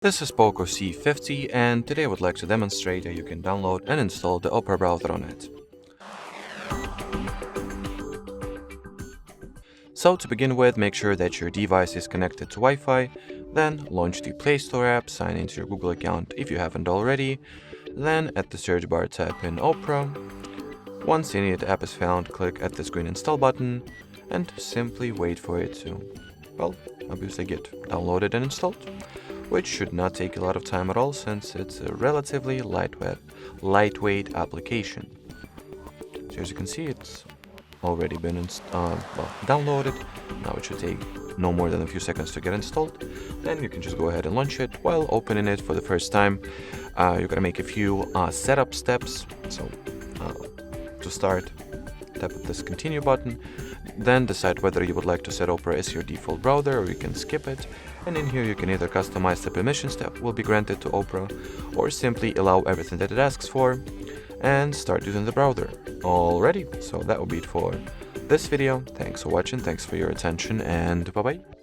This is POCO C50, and today I would like to demonstrate how you can download and install the Opera browser on it. So to begin with, make sure that your device is connected to Wi-Fi, then launch the Play Store app, sign into your Google account if you haven't already, then at the search bar type in Opera. Once any of the app is found, click at this green install button and simply wait for it to, obviously get downloaded and installed, which should not take a lot of time at all since it's a relatively lightweight application. So as you can see, it's already been downloaded. Now it should take no more than a few seconds to get installed. Then you can just go ahead and launch it. While opening it for the first time, you're gonna make a few setup steps. So to start, tap this continue button, then decide whether you would like to set Opera as your default browser or you can skip it. And in here you can either customize the permissions that will be granted to Opera or simply allow everything that it asks for and start using the browser. Alrighty, so that will be it for this video. Thanks for watching, thanks for your attention, and bye bye.